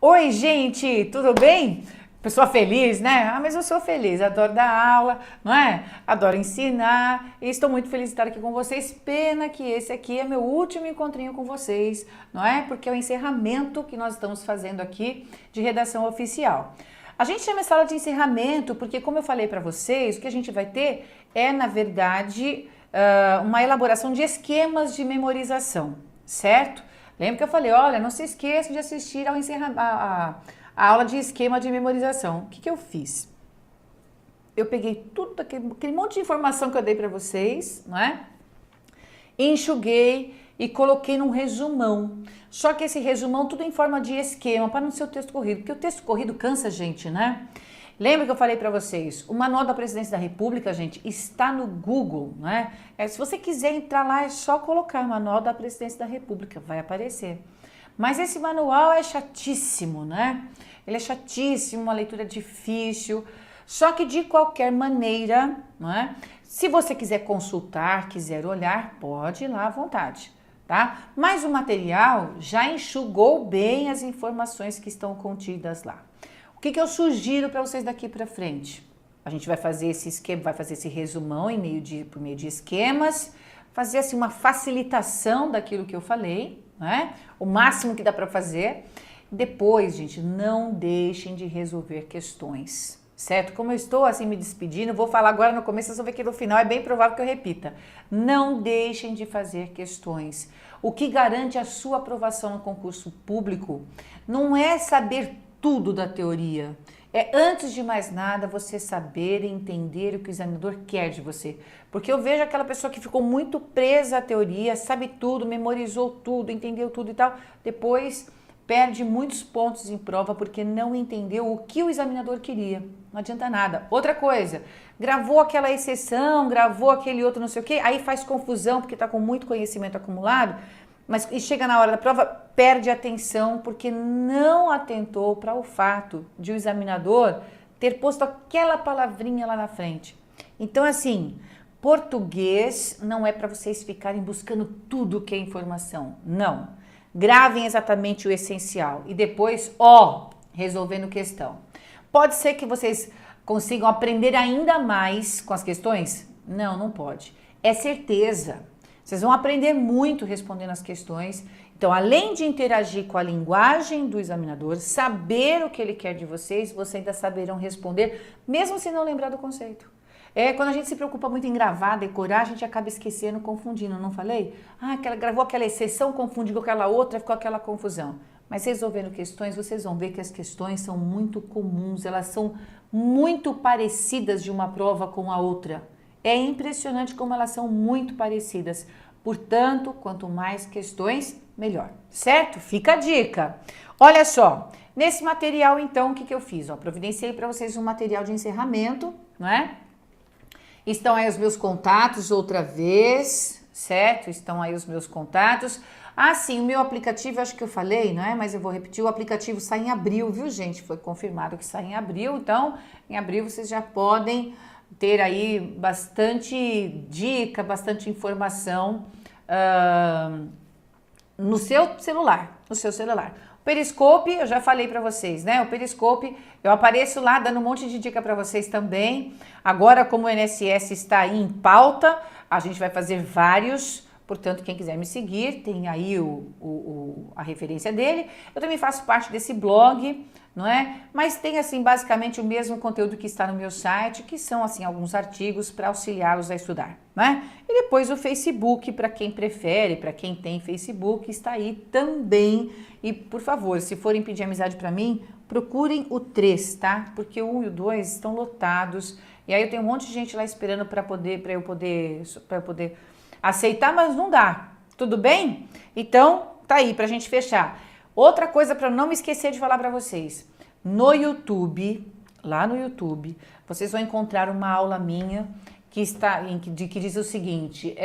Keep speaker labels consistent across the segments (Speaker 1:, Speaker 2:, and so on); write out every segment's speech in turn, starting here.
Speaker 1: Oi, gente, tudo bem? Pessoa feliz, né? Ah, mas eu sou feliz, adoro dar aula, não é? Adoro ensinar e estou muito feliz de estar aqui com vocês. Pena que esse aqui é meu último encontrinho com vocês, não é? Porque é o encerramento que nós estamos fazendo aqui de redação oficial. A gente chama essa aula de encerramento porque, como eu falei para vocês, o que a gente vai ter é, na verdade, uma elaboração de esquemas de memorização, certo? Lembra que eu falei, olha, não se esqueça de assistir ao a aula de esquema de memorização. O que eu fiz? Eu peguei tudo aquele monte de informação que eu dei para vocês, não é? Enxuguei e coloquei num resumão. Só que esse resumão tudo em forma de esquema, para não ser o texto corrido, porque o texto corrido cansa a gente, né? Lembra que eu falei para vocês, o Manual da Presidência da República, gente, está no Google, né? Se você quiser entrar lá, é só colocar Manual da Presidência da República, vai aparecer. Mas esse manual é chatíssimo, né? Ele é chatíssimo, uma leitura difícil, só que de qualquer maneira, não é? Se você quiser consultar, quiser olhar, pode ir lá à vontade, tá? Mas o material já enxugou bem as informações que estão contidas lá. O que eu sugiro para vocês daqui para frente? A gente vai fazer esse esquema, vai fazer esse resumão por meio de esquemas, fazer assim uma facilitação daquilo que eu falei, né? O máximo que dá para fazer. Depois, gente, não deixem de resolver questões, certo? Como eu estou assim me despedindo, vou falar agora no começo, vocês vão ver que no final é bem provável que eu repita. Não deixem de fazer questões. O que garante a sua aprovação no concurso público não é saber tudo da teoria. É, antes de mais nada, você saber e entender o que o examinador quer de você. Porque eu vejo aquela pessoa que ficou muito presa à teoria, sabe tudo, memorizou tudo, entendeu tudo e tal. Depois perde muitos pontos em prova porque não entendeu o que o examinador queria. Não adianta nada. Outra coisa, gravou aquela exceção, gravou aquele outro não sei o quê, aí faz confusão porque está com muito conhecimento acumulado. Mas e chega na hora da prova, perde atenção porque não atentou para o fato de o examinador ter posto aquela palavrinha lá na frente. Então, assim, português não é para vocês ficarem buscando tudo que é informação. Não. Gravem exatamente o essencial e depois, resolvendo questão. Pode ser que vocês consigam aprender ainda mais com as questões? Não, não pode. É certeza. Vocês vão aprender muito respondendo as questões. Então, além de interagir com a linguagem do examinador, saber o que ele quer de vocês, vocês ainda saberão responder, mesmo se não lembrar do conceito. Quando a gente se preocupa muito em gravar, decorar, a gente acaba esquecendo, confundindo, não falei? Gravou aquela exceção, confundiu com aquela outra, ficou aquela confusão. Mas resolvendo questões, vocês vão ver que as questões são muito comuns, elas são muito parecidas de uma prova com a outra. É impressionante como elas são muito parecidas. Portanto, quanto mais questões, melhor. Certo? Fica a dica. Olha só, nesse material, então, o que eu fiz? Providenciei para vocês um material de encerramento, não é? Estão aí os meus contatos outra vez, certo? Estão aí os meus contatos. Sim, o meu aplicativo, acho que eu falei, não é? Mas eu vou repetir, o aplicativo sai em abril, viu, gente? Foi confirmado que sai em abril, então, em abril vocês já podem ter aí bastante dica, bastante informação no seu celular, O Periscope, eu já falei para vocês, né? O Periscope, eu apareço lá dando um monte de dica para vocês também. Agora, como o INSS está aí em pauta, a gente vai fazer vários. Portanto, quem quiser me seguir, tem aí a referência dele. Eu também faço parte desse blog, não é? Mas tem, assim, basicamente o mesmo conteúdo que está no meu site, que são, assim, alguns artigos para auxiliá-los a estudar, né? E depois o Facebook, para quem prefere, para quem tem Facebook, está aí também. E, por favor, se forem pedir amizade para mim, procurem o 3, tá? Porque o 1 e o 2 estão lotados. E aí eu tenho um monte de gente lá esperando para eu poder aceitar, mas não dá. Tudo bem? Então, tá aí pra gente fechar. Outra coisa para não me esquecer de falar para vocês. No YouTube, lá no YouTube, vocês vão encontrar uma aula minha que diz o seguinte,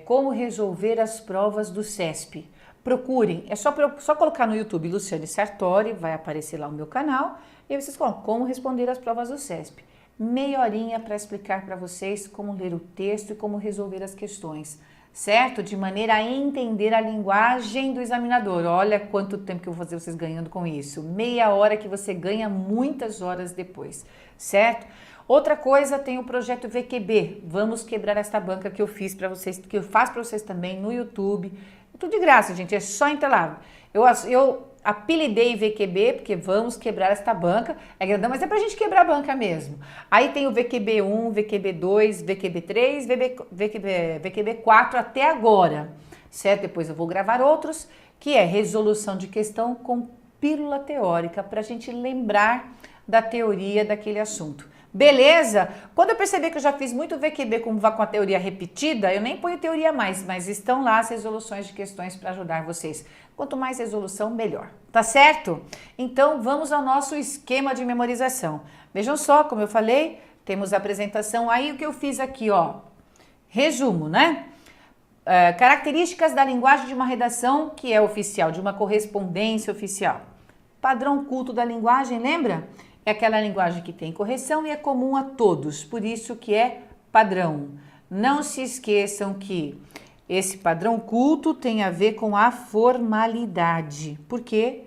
Speaker 1: como resolver as provas do CESP. Procurem, é só colocar no YouTube Luciane Sartori, vai aparecer lá o meu canal, e aí vocês colocam como responder as provas do CESP. Meia horinha para explicar para vocês como ler o texto e como resolver as questões. certo? De maneira a entender a linguagem do examinador. Olha quanto tempo que eu vou fazer vocês ganhando com isso. Meia hora que você ganha muitas horas depois, certo? Outra coisa, tem o projeto VQB. Vamos quebrar esta banca que eu fiz para vocês, que eu faço para vocês também no YouTube. Tudo de graça, gente, é só entrar lá. Eu apelidei VQB porque vamos quebrar esta banca. É grandão, mas é pra gente quebrar a banca mesmo. Aí tem o VQB1, VQB2, VQB3, VQB4 até agora, certo? Depois eu vou gravar outros, que é resolução de questão com pílula teórica, pra gente lembrar da teoria daquele assunto. Beleza? Quando eu perceber que eu já fiz muito VQB com a teoria repetida, eu nem ponho teoria mais, mas estão lá as resoluções de questões para ajudar vocês. Quanto mais resolução, melhor. Tá certo? Então, vamos ao nosso esquema de memorização. Vejam só, como eu falei, temos a apresentação. Aí, o que eu fiz aqui, ó. Resumo, né? Características da linguagem de uma redação que é oficial, de uma correspondência oficial. Padrão culto da linguagem, lembra? É aquela linguagem que tem correção e é comum a todos, por isso que é padrão. Não se esqueçam que esse padrão culto tem a ver com a formalidade. Por quê?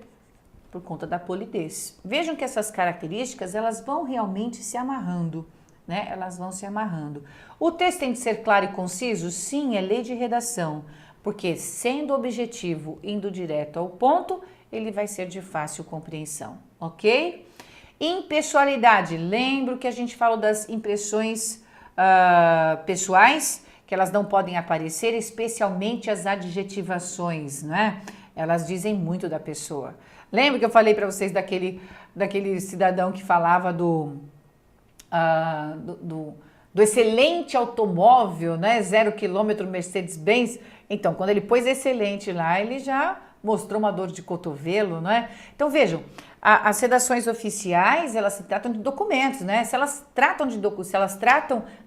Speaker 1: Por conta da polidez. Vejam que essas características, elas vão realmente se amarrando, né? Elas vão se amarrando. O texto tem de ser claro e conciso? Sim, é lei de redação, porque sendo objetivo, indo direto ao ponto, ele vai ser de fácil compreensão, ok? Impessoalidade, lembro que a gente falou das impressões pessoais, que elas não podem aparecer, especialmente as adjetivações, né? Elas dizem muito da pessoa. Lembra que eu falei para vocês daquele cidadão que falava do excelente automóvel, né? 0 km Mercedes-Benz. Então, quando ele pôs excelente lá, ele já mostrou uma dor de cotovelo, não é? Então, vejam, as redações oficiais, elas se tratam de documentos, né? Se elas tratam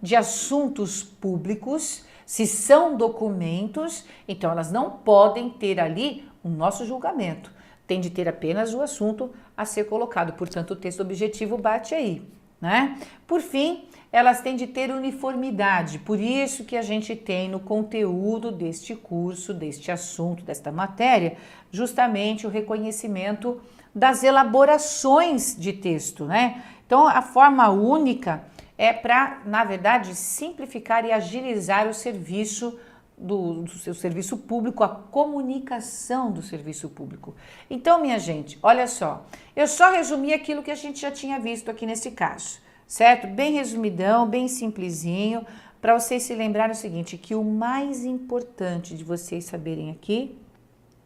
Speaker 1: de assuntos públicos, se são documentos, então elas não podem ter ali o nosso julgamento. Tem de ter apenas o assunto a ser colocado, portanto, o texto objetivo bate aí, né? Por fim, elas têm de ter uniformidade, por isso que a gente tem no conteúdo deste curso, deste assunto, desta matéria, justamente o reconhecimento das elaborações de texto, né? Então, a forma única é para, na verdade, simplificar e agilizar o serviço do seu serviço público, a comunicação do serviço público. Então, minha gente, olha só, eu só resumi aquilo que a gente já tinha visto aqui nesse caso, certo? Bem resumidão, bem simplesinho, para vocês se lembrarem o seguinte, que o mais importante de vocês saberem aqui,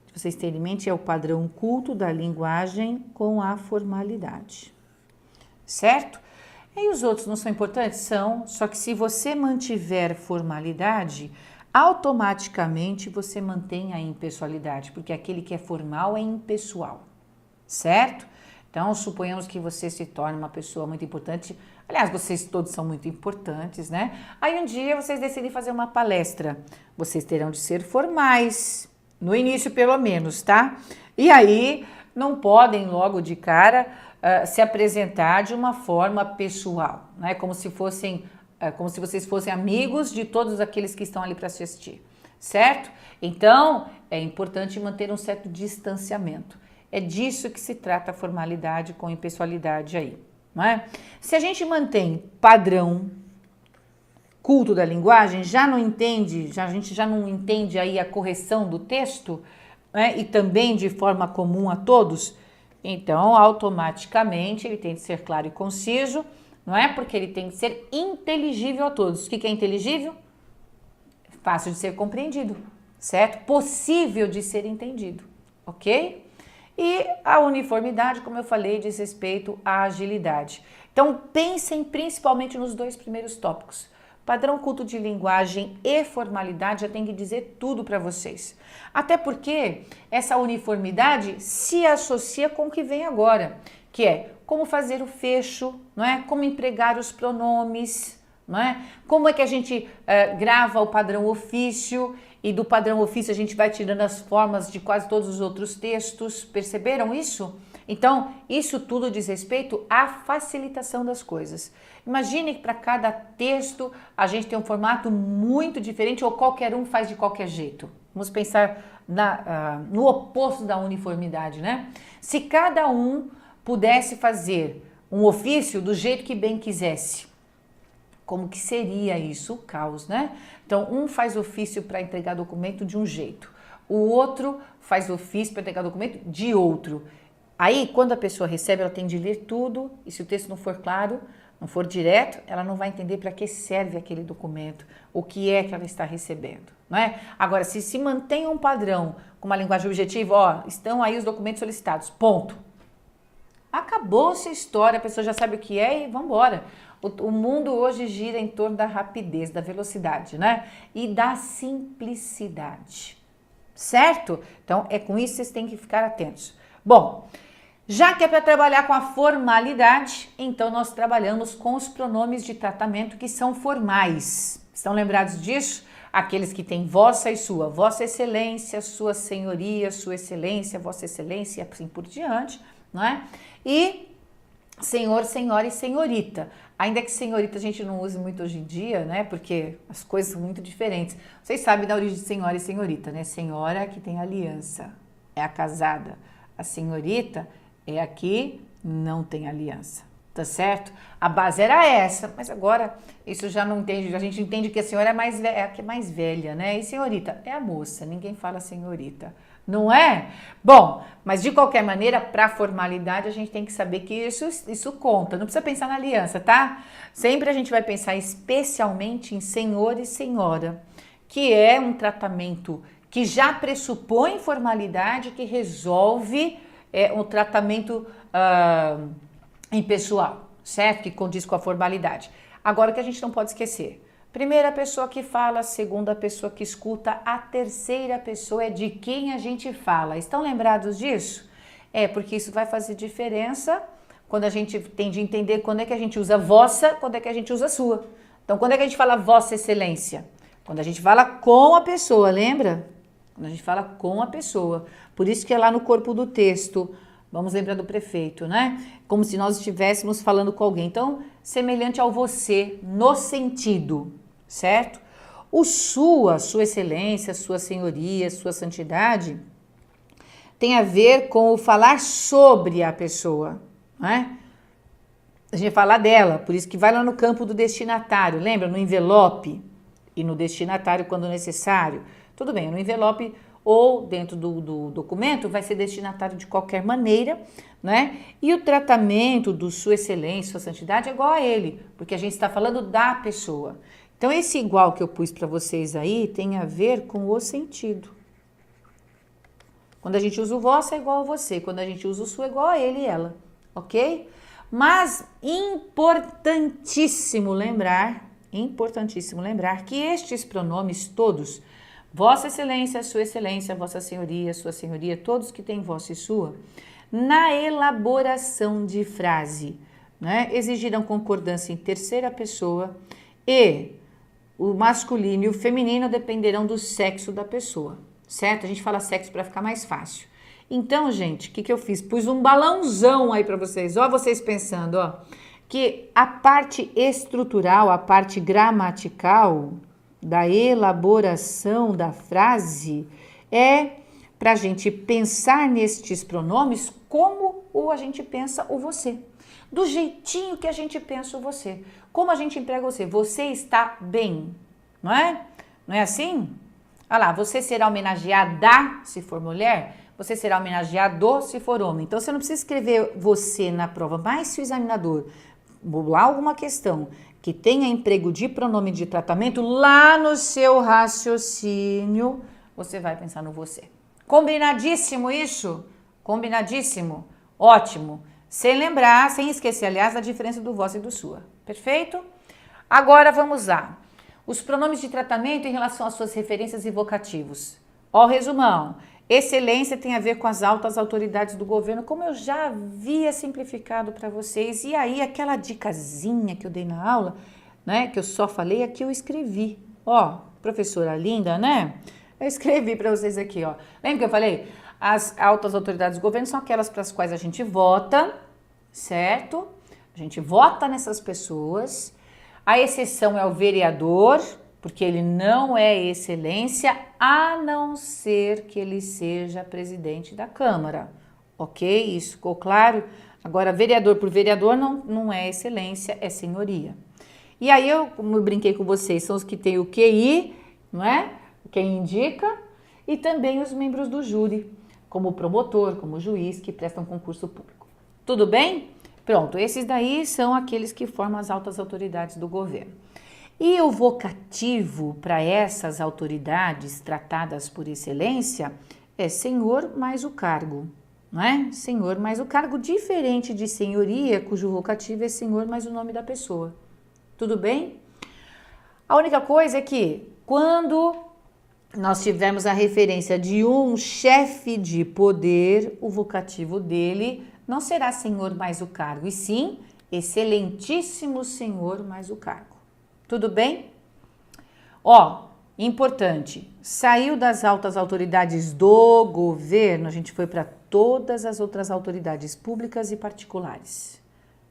Speaker 1: de vocês terem em mente, é o padrão culto da linguagem com a formalidade, certo? E os outros não são importantes? São, só que se você mantiver formalidade, automaticamente você mantém a impessoalidade, porque aquele que é formal é impessoal, certo? Então, suponhamos que você se torne uma pessoa muito importante, aliás, vocês todos são muito importantes, né? Aí um dia vocês decidem fazer uma palestra, vocês terão de ser formais, no início pelo menos, tá? E aí não podem logo de cara se apresentar de uma forma pessoal, né? Como se vocês fossem amigos de todos aqueles que estão ali para assistir, certo? Então, é importante manter um certo distanciamento. É disso que se trata a formalidade com impessoalidade aí, não é? Se a gente mantém padrão, culto da linguagem, a gente já não entende aí a correção do texto, né? E também de forma comum a todos, então, automaticamente, ele tem de ser claro e conciso, não é? Porque ele tem que ser inteligível a todos. O que é inteligível? Fácil de ser compreendido, certo? Possível de ser entendido, ok? E a uniformidade, como eu falei, diz respeito à agilidade. Então, pensem principalmente nos dois primeiros tópicos. Padrão culto de linguagem e formalidade já tem que dizer tudo para vocês. Até porque essa uniformidade se associa com o que vem agora, que é como fazer o fecho, não é? Como empregar os pronomes, não é? Como é que a gente grava o padrão ofício e do padrão ofício a gente vai tirando as formas de quase todos os outros textos. Perceberam isso? Então, isso tudo diz respeito à facilitação das coisas. Imagine que para cada texto a gente tem um formato muito diferente ou qualquer um faz de qualquer jeito. Vamos pensar no oposto da uniformidade, né? Se cada um pudesse fazer um ofício do jeito que bem quisesse, como que seria isso? O caos, né? Então, um faz ofício para entregar documento de um jeito, o outro faz ofício para entregar documento de outro. Aí, quando a pessoa recebe, ela tem de ler tudo, e se o texto não for claro, não for direto, ela não vai entender para que serve aquele documento, o que é que ela está recebendo, não é? Agora, se mantém um padrão com uma linguagem objetiva, ó, estão aí os documentos solicitados, ponto. Acabou-se a história, a pessoa já sabe o que é e vamos embora. O mundo hoje gira em torno da rapidez, da velocidade, né? E da simplicidade, certo? Então, é com isso que vocês têm que ficar atentos. Bom, já que é para trabalhar com a formalidade, então nós trabalhamos com os pronomes de tratamento que são formais. Estão lembrados disso? Aqueles que têm vossa e sua, vossa excelência, sua senhoria, sua excelência, vossa excelência e assim por diante, não é? E senhor, senhora e senhorita. Ainda que senhorita a gente não use muito hoje em dia, né? Porque as coisas são muito diferentes. Vocês sabem da origem de senhora e senhorita, né? Senhora que tem aliança, é a casada. A senhorita é a que não tem aliança, tá certo? A base era essa, mas agora isso já não entende, a gente entende que a senhora é a que é mais velha, né? E senhorita é a moça, ninguém fala senhorita, não é? Bom, mas de qualquer maneira, para formalidade, a gente tem que saber que isso conta, não precisa pensar na aliança, tá? Sempre a gente vai pensar especialmente em senhor e senhora, que é um tratamento que já pressupõe formalidade, que resolve um tratamento impessoal, certo? Que condiz com a formalidade. Agora, o que a gente não pode esquecer, primeira pessoa que fala, segunda pessoa que escuta, a terceira pessoa é de quem a gente fala. Estão lembrados disso? É, porque isso vai fazer diferença quando a gente tem de entender quando é que a gente usa vossa, quando é que a gente usa sua. Então, quando é que a gente fala vossa excelência? Quando a gente fala com a pessoa, lembra? Quando a gente fala com a pessoa. Por isso que é lá no corpo do texto, vamos lembrar do prefeito, né? Como se nós estivéssemos falando com alguém. Então, semelhante ao você, no sentido, certo? O sua excelência, sua senhoria, sua santidade, tem a ver com o falar sobre a pessoa, né? A gente vai falar dela, por isso que vai lá no campo do destinatário, lembra? No envelope e no destinatário quando necessário. Tudo bem, no envelope ou dentro do documento vai ser destinatário de qualquer maneira, né? E o tratamento do sua excelência, sua santidade é igual a ele, porque a gente está falando da pessoa. Então, esse igual que eu pus para vocês aí tem a ver com o sentido. Quando a gente usa o vosso é igual a você, quando a gente usa o sua é igual a ele e ela, ok? Mas importantíssimo lembrar que estes pronomes todos, vossa excelência, vossa senhoria, todos que têm vossa e sua, na elaboração de frase, né, exigirão concordância em terceira pessoa e o masculino e o feminino dependerão do sexo da pessoa, certo? A gente fala sexo para ficar mais fácil. Então, gente, o que eu fiz? Pus um balãozão aí para vocês, ó, vocês pensando, ó, que a parte estrutural, a parte gramatical da elaboração da frase é para a gente pensar nestes pronomes como a gente pensa o você. Do jeitinho que a gente pensa o você. Como a gente emprega você. Você está bem, não é? Não é assim? Olha lá, você será homenageada se for mulher, você será homenageado se for homem. Então, você não precisa escrever você na prova, mas se o examinador bolar alguma questão que tenha emprego de pronome de tratamento, lá no seu raciocínio, você vai pensar no você. Combinadíssimo isso? Combinadíssimo? Ótimo. Sem lembrar, sem esquecer, aliás, da diferença do vosso e do sua. Perfeito? Agora vamos lá. Os pronomes de tratamento em relação às suas referências e vocativos. Ó, resumão. Excelência tem a ver com as altas autoridades do governo, como eu já havia simplificado para vocês. E aí, aquela dicasinha que eu dei na aula, né, que eu só falei, aqui eu escrevi. Ó, professora linda, né? Eu escrevi para vocês aqui, ó. Lembra que eu falei? As altas autoridades do governo são aquelas para as quais a gente vota, certo? A gente vota nessas pessoas. A exceção é o vereador, porque ele não é excelência, a não ser que ele seja presidente da Câmara. Ok? Isso ficou claro? Agora, vereador por vereador não é excelência, é senhoria. E aí, como eu brinquei com vocês, são os que têm o QI, não é? Quem indica, e também os membros do júri, como promotor, como juiz, que prestam concurso público. Tudo bem? Pronto, esses daí são aqueles que formam as altas autoridades do governo. E o vocativo para essas autoridades tratadas por excelência é senhor mais o cargo, não é? Senhor mais o cargo, diferente de senhoria, cujo vocativo é senhor mais o nome da pessoa. Tudo bem? A única coisa é que quando nós tivermos a referência de um chefe de poder, o vocativo dele não será senhor mais o cargo, e sim excelentíssimo senhor mais o cargo. Tudo bem? Ó, importante, saiu das altas autoridades do governo, a gente foi para todas as outras autoridades públicas e particulares,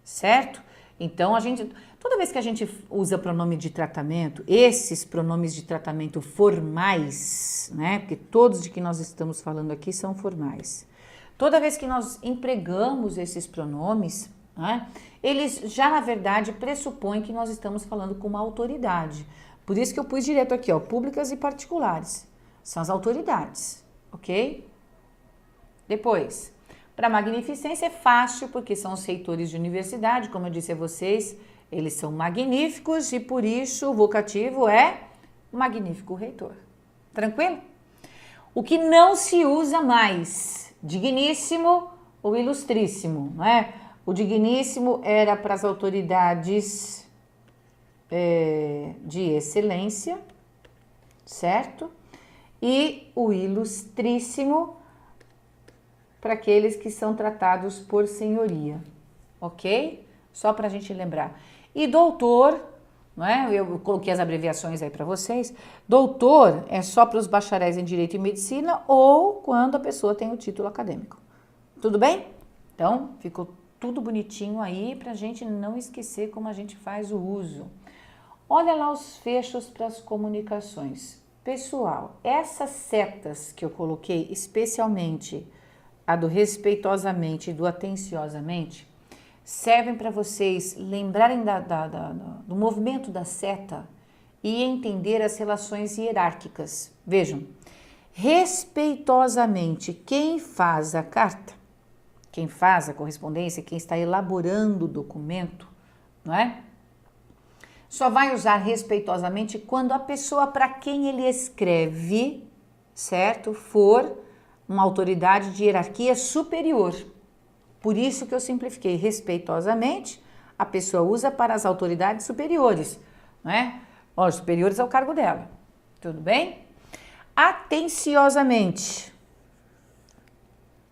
Speaker 1: certo? Então, toda vez que a gente usa pronome de tratamento, esses pronomes de tratamento formais, né? Porque todos de que nós estamos falando aqui são formais. Toda vez que nós empregamos esses pronomes, né, eles já, na verdade, pressupõem que nós estamos falando com uma autoridade. Por isso que eu pus direto aqui, ó, públicas e particulares. São as autoridades, ok? Depois, para magnificência é fácil, porque são os reitores de universidade, como eu disse a vocês, eles são magníficos e por isso o vocativo é magnífico reitor. Tranquilo? O que não se usa mais, digníssimo ou ilustríssimo, não é? O digníssimo era para as autoridades de excelência, certo? E o ilustríssimo para aqueles que são tratados por senhoria, ok? Só para a gente lembrar. E doutor, não é? Eu coloquei as abreviações aí para vocês. Doutor é só para os bacharéis em Direito e Medicina ou quando a pessoa tem o título acadêmico. Tudo bem? Então, ficou tudo bonitinho aí para a gente não esquecer como a gente faz o uso. Olha lá os fechos para as comunicações. Pessoal, essas setas que eu coloquei, especialmente a do respeitosamente e do atenciosamente, servem para vocês lembrarem do movimento da seta e entender as relações hierárquicas. Vejam, respeitosamente, quem faz a carta, quem faz a correspondência, quem está elaborando o documento, não é? Só vai usar respeitosamente quando a pessoa para quem ele escreve, certo, for uma autoridade de hierarquia superior. Por isso que eu simplifiquei respeitosamente, a pessoa usa para as autoridades superiores, né? Os superiores ao cargo dela. Tudo bem? Atenciosamente.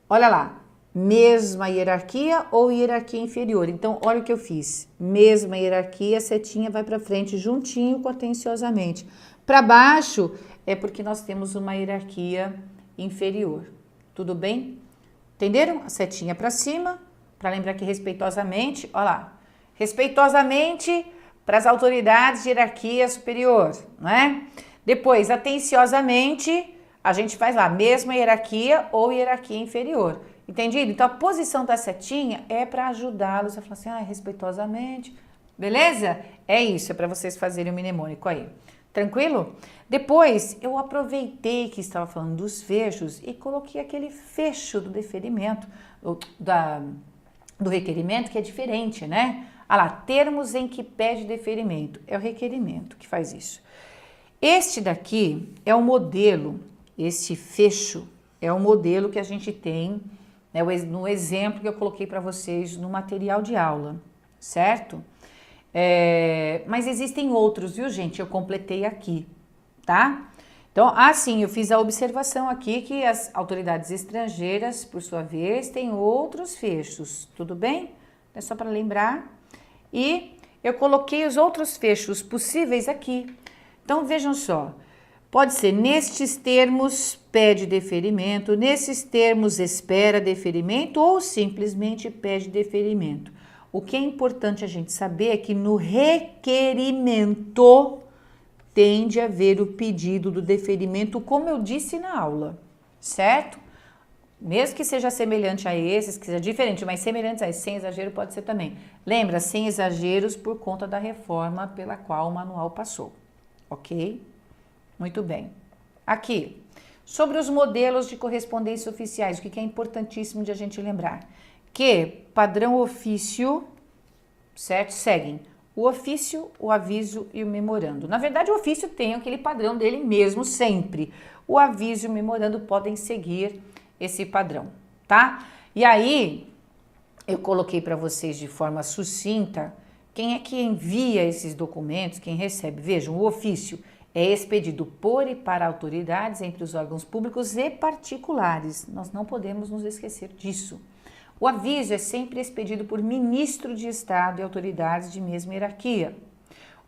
Speaker 1: Olha lá, mesma hierarquia ou hierarquia inferior. Então, olha o que eu fiz. Mesma hierarquia, setinha vai para frente juntinho com atenciosamente. Para baixo é porque nós temos uma hierarquia inferior. Tudo bem? Entenderam? A setinha para cima, para lembrar que respeitosamente, olha lá, respeitosamente para as autoridades de hierarquia superior, não é? Depois, atenciosamente, a gente faz lá, mesma hierarquia ou hierarquia inferior. Entendido? Então, a posição da setinha é para ajudá-los a falar assim, respeitosamente, beleza? É isso, é para vocês fazerem o mnemônico aí. Tranquilo? Depois, eu aproveitei que estava falando dos fechos e coloquei aquele fecho do deferimento, do requerimento, que é diferente, né? Olha lá, termos em que pede deferimento. É o requerimento que faz isso. Este daqui é o modelo, esse fecho é o modelo que a gente tem, né, no exemplo que eu coloquei para vocês no material de aula, certo? Mas existem outros, viu, gente? Eu completei aqui, tá? Então, assim, eu fiz a observação aqui que as autoridades estrangeiras, por sua vez, têm outros fechos, tudo bem? É só para lembrar. E eu coloquei os outros fechos possíveis aqui. Então, vejam só, Pode ser nestes termos, pede deferimento, nesses termos, espera deferimento ou simplesmente pede deferimento. O que é importante a gente saber é que no requerimento tende a haver o pedido do deferimento, como eu disse na aula, certo? Mesmo que seja semelhante a esses, que seja diferente, mas semelhante a esses, sem exagero pode ser também. Lembra, sem exageros por conta da reforma pela qual o manual passou, ok? Muito bem. Aqui, sobre os modelos de correspondência oficiais, o que é importantíssimo de a gente lembrar? Que padrão ofício, certo? Seguem o ofício, o aviso e o memorando. Na verdade, o ofício tem aquele padrão dele mesmo sempre. O aviso e o memorando podem seguir esse padrão, tá? E aí, eu coloquei para vocês de forma sucinta quem é que envia esses documentos, quem recebe. Vejam, o ofício é expedido por e para autoridades entre os órgãos públicos e particulares. Nós não podemos nos esquecer disso. O aviso é sempre expedido por ministro de Estado e autoridades de mesma hierarquia.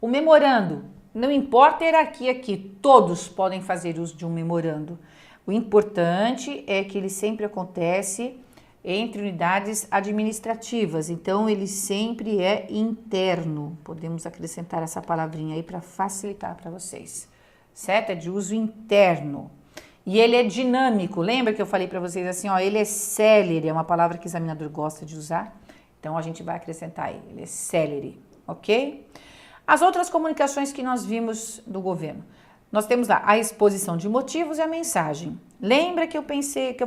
Speaker 1: O memorando, não importa a hierarquia aqui, todos podem fazer uso de um memorando. O importante é que ele sempre acontece entre unidades administrativas, então ele sempre é interno. Podemos acrescentar essa palavrinha aí para facilitar para vocês, certo? É de uso interno. E ele é dinâmico. Lembra que eu falei para vocês assim, ó, ele é célere, é uma palavra que o examinador gosta de usar. Então a gente vai acrescentar aí, ele é célere, ok? As outras comunicações que nós vimos do governo. Nós temos lá a exposição de motivos e a mensagem. Lembra que eu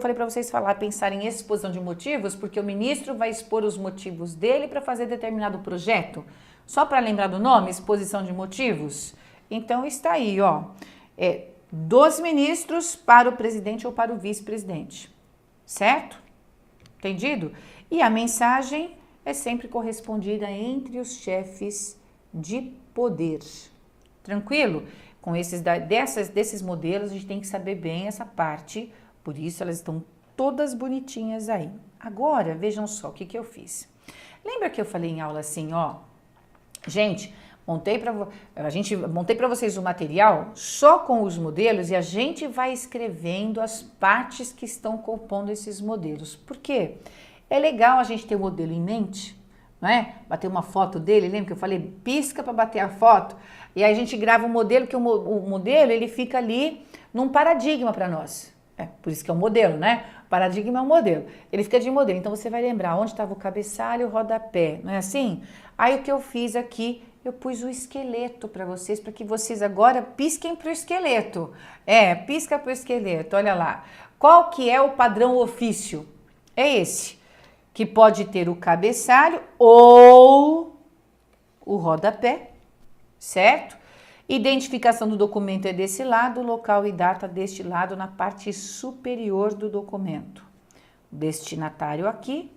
Speaker 1: falei para vocês pensar em exposição de motivos, porque o ministro vai expor os motivos dele para fazer determinado projeto? Só para lembrar do nome, exposição de motivos? Então está aí, ó. Dos ministros para o presidente ou para o vice-presidente. Certo? Entendido? E a mensagem é sempre correspondida entre os chefes de poder. Tranquilo? Com desses modelos, a gente tem que saber bem essa parte, por isso elas estão todas bonitinhas aí. Agora, vejam só o que eu fiz. Lembra que eu falei em aula assim, ó? Gente, montei para vocês o material só com os modelos e a gente vai escrevendo as partes que estão compondo esses modelos. Por quê? É legal a gente ter o modelo em mente, não é? Bater uma foto dele, lembra que eu falei? Pisca para bater a foto. E aí a gente grava o modelo, que o modelo ele fica ali num paradigma para nós. Por isso que é um modelo, né? Paradigma é um modelo. Ele fica de modelo. Então você vai lembrar onde estava o cabeçalho e o rodapé, não é assim? Aí o que eu fiz aqui, eu pus o esqueleto para vocês, para que vocês agora pisquem para o esqueleto. Pisca para o esqueleto, olha lá. Qual que é o padrão ofício? É esse, que pode ter o cabeçalho ou o rodapé, certo? Identificação do documento é desse lado, local e data deste lado na parte superior do documento. O destinatário aqui,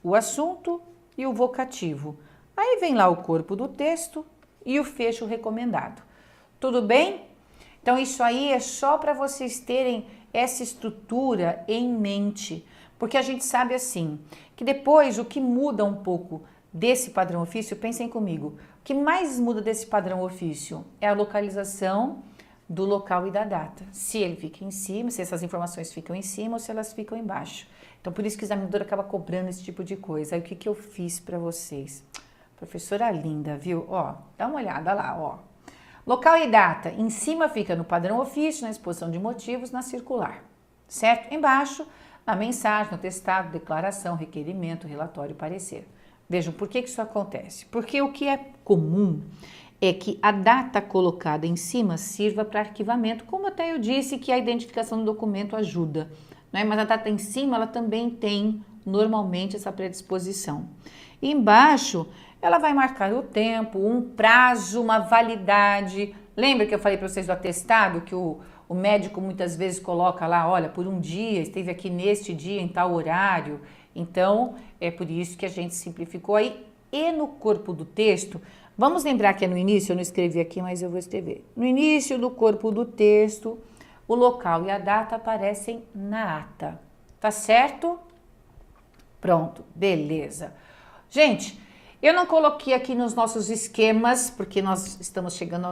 Speaker 1: o assunto e o vocativo. Aí vem lá o corpo do texto e o fecho recomendado. Tudo bem? Então isso aí é só para vocês terem essa estrutura em mente, porque a gente sabe assim, que depois o que muda um pouco desse padrão ofício, pensem comigo, o que mais muda desse padrão ofício é a localização do local e da data. Se ele fica em cima, se essas informações ficam em cima ou se elas ficam embaixo. Então por isso que o examinador acaba cobrando esse tipo de coisa. Aí o que eu fiz para vocês? Professora linda, viu? Ó, dá uma olhada lá, ó. Local e data, em cima fica no padrão ofício, na exposição de motivos, na circular, certo? Embaixo, na mensagem, no atestado, declaração, requerimento, relatório, parecer. Vejam, por que isso acontece? Porque o que é comum é que a data colocada em cima sirva para arquivamento, como até eu disse que a identificação do documento ajuda, né? Mas a data em cima, ela também tem normalmente essa predisposição. E embaixo, ela vai marcar o tempo, um prazo, uma validade. Lembra que eu falei para vocês do atestado, que o médico muitas vezes coloca lá, olha, por um dia, esteve aqui neste dia, em tal horário. Então, é por isso que a gente simplificou aí. E no corpo do texto, vamos lembrar que é no início, eu não escrevi aqui, mas eu vou escrever. No início do corpo do texto, o local e a data aparecem na ata. Tá certo? Pronto, beleza. Gente, Eu não coloquei aqui nos nossos esquemas, porque nós estamos chegando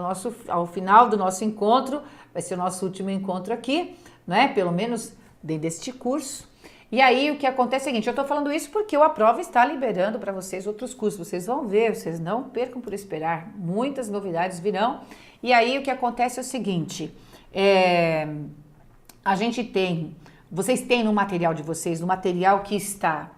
Speaker 1: ao final do nosso encontro, vai ser o nosso último encontro aqui, né? Pelo menos dentro deste curso. E aí o que acontece é o seguinte, eu estou falando isso porque o Aprova está liberando para vocês outros cursos, vocês vão ver, vocês não percam por esperar, muitas novidades virão. E aí o que acontece é o seguinte, a gente tem, vocês têm no material de vocês, no material que está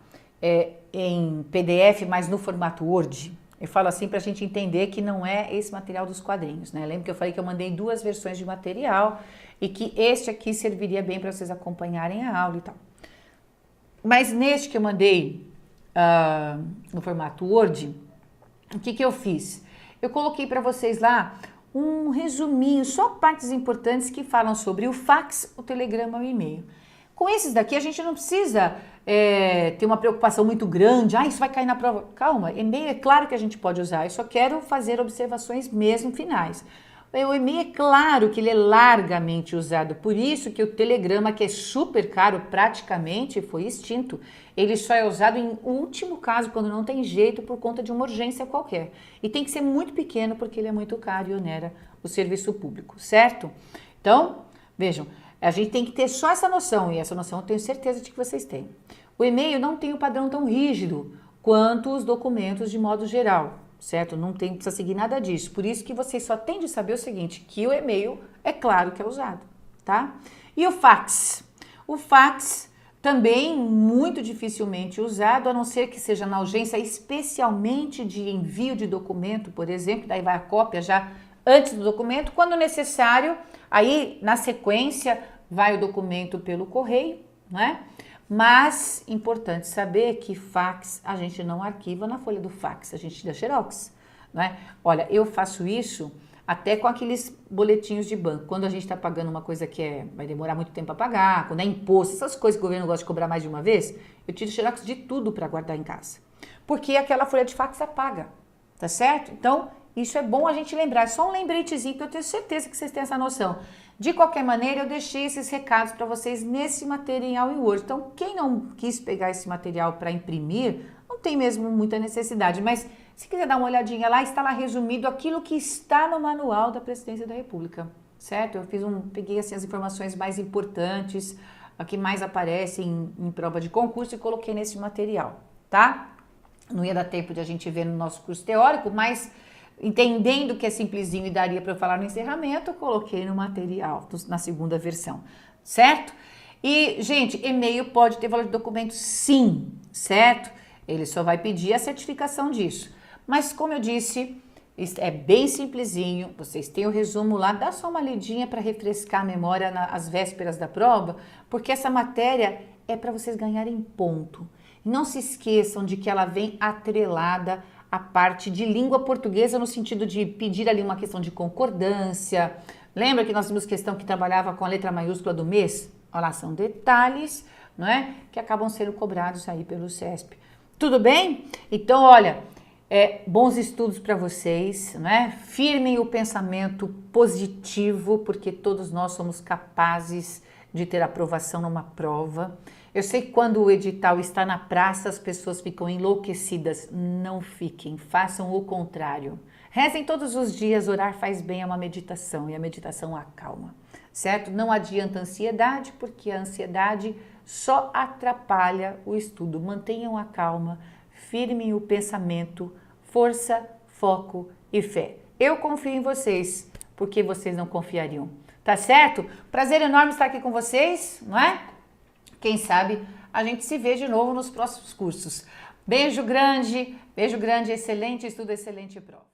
Speaker 1: em PDF, mas no formato Word, eu falo assim para a gente entender que não é esse material dos quadrinhos, né? Lembra que eu falei que eu mandei 2 versões de material e que este aqui serviria bem para vocês acompanharem a aula e tal. Mas neste que eu mandei no formato Word, o que eu fiz? Eu coloquei para vocês lá um resuminho, só partes importantes que falam sobre o fax, o telegrama e o e-mail. Com esses daqui a gente não precisa ter uma preocupação muito grande, isso vai cair na prova. Calma, e-mail é claro que a gente pode usar, eu só quero fazer observações mesmo finais. O e-mail é claro que ele é largamente usado, por isso que o telegrama, que é super caro, praticamente foi extinto. Ele só é usado em último caso, quando não tem jeito, por conta de uma urgência qualquer. E tem que ser muito pequeno, porque ele é muito caro e onera o serviço público, certo? Então, vejam, a gente tem que ter só essa noção, e essa noção eu tenho certeza de que vocês têm. O e-mail não tem um padrão tão rígido quanto os documentos de modo geral. Certo? Não precisa seguir nada disso. Por isso que vocês só têm de saber o seguinte, que o e-mail é claro que é usado, tá? E o fax? O fax também muito dificilmente usado, a não ser que seja na urgência, especialmente de envio de documento, por exemplo, daí vai a cópia já antes do documento, quando necessário, aí na sequência vai o documento pelo correio, né? Mas, importante saber que fax a gente não arquiva na folha do fax, a gente tira xerox, né? Olha, eu faço isso até com aqueles boletinhos de banco. Quando a gente está pagando uma coisa que vai demorar muito tempo a pagar, quando é imposto, essas coisas que o governo gosta de cobrar mais de uma vez, eu tiro xerox de tudo para guardar em casa. Porque aquela folha de fax apaga, tá certo? Então, isso é bom a gente lembrar, é só um lembretezinho que eu tenho certeza que vocês têm essa noção. De qualquer maneira, eu deixei esses recados para vocês nesse material em Word. Então, quem não quis pegar esse material para imprimir, não tem mesmo muita necessidade. Mas, se quiser dar uma olhadinha lá, está lá resumido aquilo que está no manual da Presidência da República, certo? Eu peguei assim, as informações mais importantes, a que mais aparecem em prova de concurso e coloquei nesse material, tá? Não ia dar tempo de a gente ver no nosso curso teórico, mas entendendo que é simplesinho e daria para eu falar no encerramento, eu coloquei no material, na segunda versão, certo? E, gente, e-mail pode ter valor de documento sim, certo? Ele só vai pedir a certificação disso. Mas, como eu disse, é bem simplesinho, vocês têm o resumo lá, dá só uma lidinha para refrescar a memória às vésperas da prova, porque essa matéria é para vocês ganharem ponto. Não se esqueçam de que ela vem atrelada a parte de língua portuguesa no sentido de pedir ali uma questão de concordância. Lembra que nós tínhamos questão que trabalhava com a letra maiúscula do mês? Olha lá, são detalhes, não é? Que acabam sendo cobrados aí pelo CESP. Tudo bem? Então, olha, bons estudos para vocês, não é? Firmem o pensamento positivo, porque todos nós somos capazes de ter aprovação numa prova. Eu sei que quando o edital está na praça, as pessoas ficam enlouquecidas. Não fiquem, façam o contrário. Rezem todos os dias, orar faz bem, é uma meditação, e a meditação acalma, certo? Não adianta a ansiedade, porque a ansiedade só atrapalha o estudo. Mantenham a calma, firmem o pensamento, força, foco e fé. Eu confio em vocês, porque vocês não confiariam, tá certo? Prazer enorme estar aqui com vocês, não é? Quem sabe a gente se vê de novo nos próximos cursos. Beijo grande, excelente estudo, excelente prova.